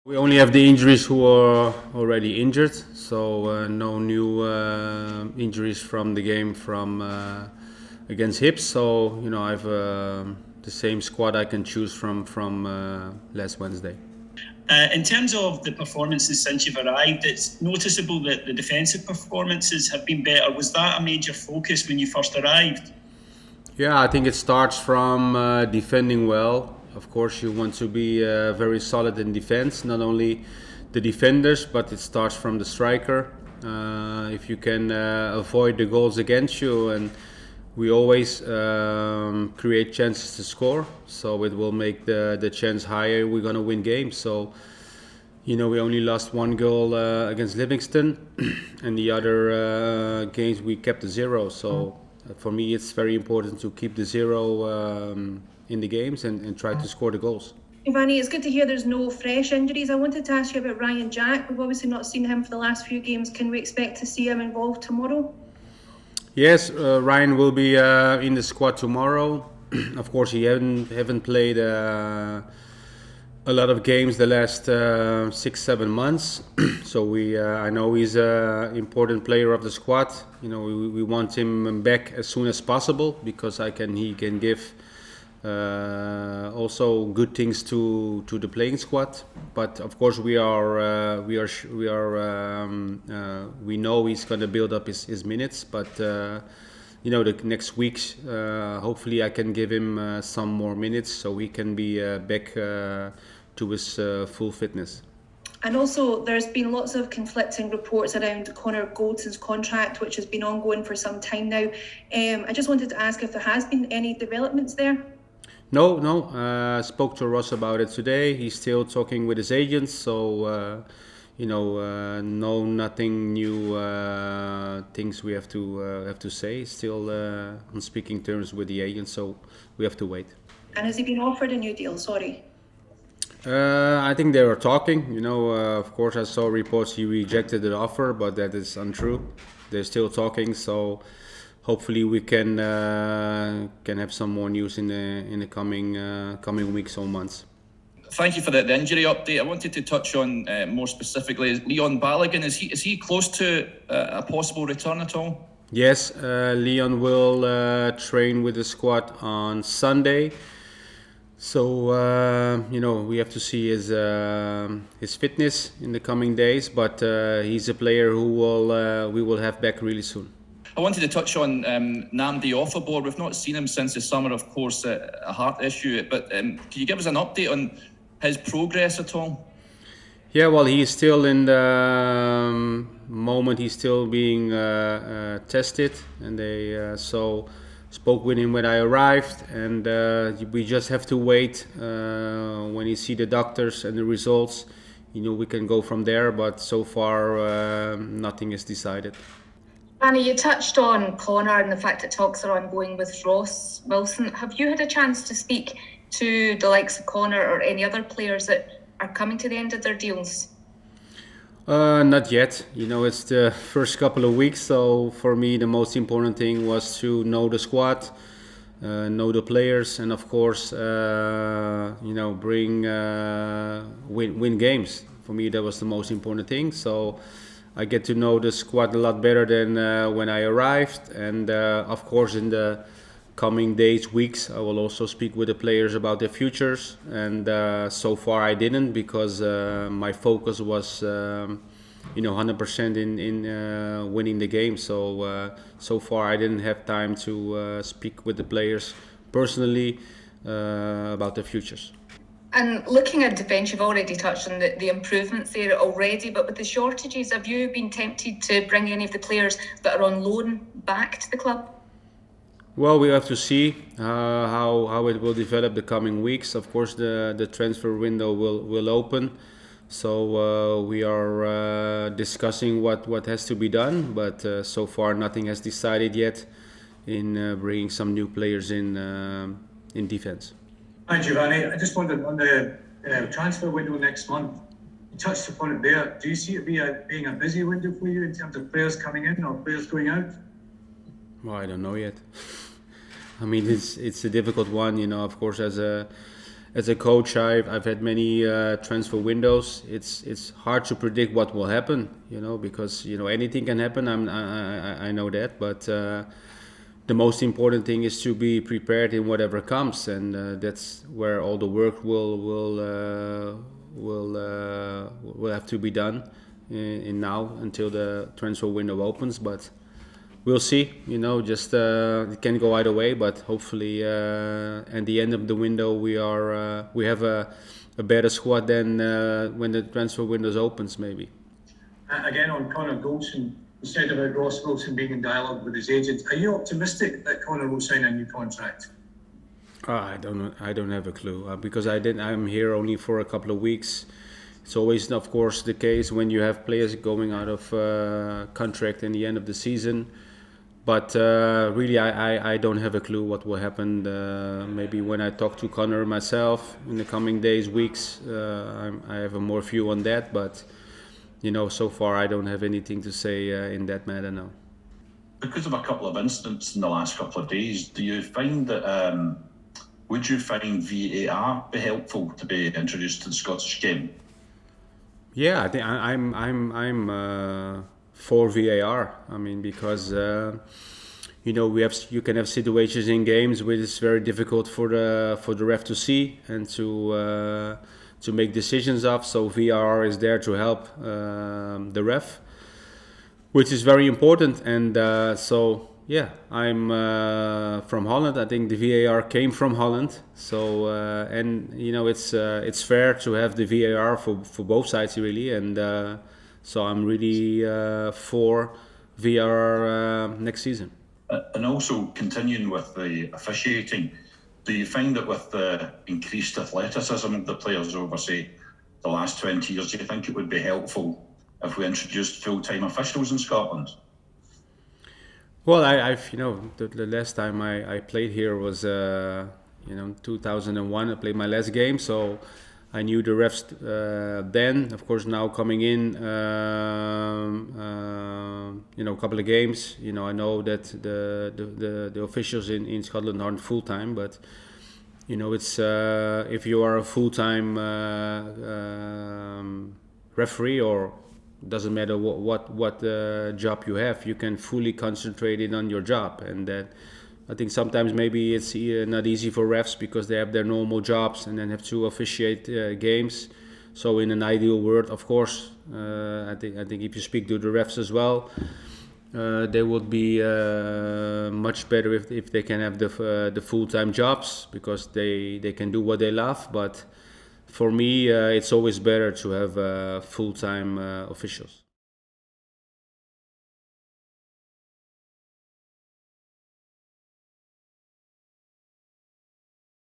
We only have the injuries who are already injured, so no new injuries from the game from against Hips. So I have the same squad I can choose from last Wednesday. In terms of the performances since you've arrived, it's noticeable that the defensive performances have been better. Was that a major focus when you first arrived? Yeah, I think it starts from defending well. Of course, you want to be very solid in defense, not only the defenders, but it starts from the striker. If you can avoid the goals against you, and we always create chances to score, so it will make the chance higher. We're gonna win games. So, we only lost one goal against Livingston, and the other games we kept a zero. So for me, it's very important to keep the zero in the games and try to score the goals. Giovanni, it's good to hear there's no fresh injuries. I wanted to ask you about Ryan Jack. We've obviously not seen him for the last few games. Can we expect to see him involved tomorrow? Yes, Ryan will be in the squad tomorrow. Of course, he haven't played a lot of games the last 6-7 months. So I know he's an important player of the squad. We want him back as soon as possible because he can give also good things to the playing squad. But of course, we know he's going to build up his minutes. But the next weeks, hopefully, I can give him some more minutes so he can be back to his full fitness. And also, there's been lots of conflicting reports around Connor Goldson's contract, which has been ongoing for some time now. I just wanted to ask if there has been any developments there. No. Spoke to Ross about it today. He's still talking with his agents, so no, nothing new things we have to say. Still on speaking terms with the agent, so we have to wait. And has he been offered a new deal? Sorry. I think they were talking. Of course, I saw reports he rejected the offer, but that is untrue. They're still talking, so hopefully we can have some more news in the coming weeks or months. Thank you for the injury update. I wanted to touch on more specifically Leon Balogun. Is he close to a possible return at all? Yes, Leon will train with the squad on Sunday. So we have to see his fitness in the coming days, but he's a player who we will have back really soon. I wanted to touch on Nnamdi Ofoborh. We've not seen him since the summer, of course, a heart issue. But can you give us an update on his progress at all? Yeah, well, he's still in the moment. He's still being tested, and they spoke with him when I arrived, and we just have to wait when you see the doctors and the results. We can go from there, but so far nothing is decided. Annie, you touched on Connor and the fact that talks are ongoing with Ross Wilson. Have you had a chance to speak to the likes of Connor or any other players that are coming to the end of their deals? Not yet. It's the first couple of weeks, so for me the most important thing was to know the squad, know the players, and of course, win games. For me, that was the most important thing. So I get to know the squad a lot better than when I arrived, and of course, in the coming days, weeks, I will also speak with the players about their futures. And so far, I didn't because my focus was, 100% in winning the game. So far, I didn't have time to speak with the players personally about their futures. And looking at defence, you've already touched on the improvements there already, but with the shortages, have you been tempted to bring any of the players that are on loan back to the club? Well, we have to see how it will develop the coming weeks. Of course, the transfer window will open, so we are discussing what has to be done. But so far, nothing has decided yet in bringing some new players in defense. Hi Giovanni, I just wondered on the transfer window next month. You touched upon it there. Do you see it being a busy window for you in terms of players coming in or players going out? Well, I don't know yet. I mean, it's a difficult one, Of course, as a as a coach, I've had many transfer windows. It's hard to predict what will happen, because anything can happen. I know that, but the most important thing is to be prepared in whatever comes, and that's where all the work will have to be done in now until the transfer window opens. But we'll see. Just it can go either way. But hopefully, at the end of the window, we have a better squad than when the transfer window opens, maybe. Again, on Connor Goldson, you said about Ross Wilson being in dialogue with his agent. Are you optimistic that Connor will sign a new contract? I don't have a clue because I'm here only for a couple of weeks. It's always, of course, the case when you have players going out of contract in the end of the season. But really, I don't have a clue what will happen. Maybe when I talk to Connor myself in the coming days, weeks, I have a more view on that. But so far I don't have anything to say in that matter now. Because of a couple of incidents in the last couple of days, do you find that would you find VAR be helpful to be introduced to the Scottish game? Yeah, I think I'm for VAR. I mean, because you can have situations in games where it's very difficult for the ref to see and to make decisions of. So VAR is there to help the ref, which is very important. And so yeah, I'm from Holland. I think the VAR came from Holland. So and it's fair to have the VAR for both sides really. And so I'm really for VAR next season. And also continuing with the officiating, do you find that with the increased athleticism of the players over, say, the last 20 years, do you think it would be helpful if we introduced full-time officials in Scotland? Well, I've the last time I played here was 2001. I played my last game, so I knew the refs then. Of course, now coming in, a couple of games. I know that the officials in Scotland aren't full time, but it's if you are a full time referee, or doesn't matter what job you have, you can fully concentrate it on your job. And that I think sometimes maybe it's not easy for refs because they have their normal jobs and then have to officiate games. So in an ideal world, of course, I think if you speak to the refs as well, they would be much better if they can have the full-time jobs, because they can do what they love. But for me, it's always better to have full-time officials.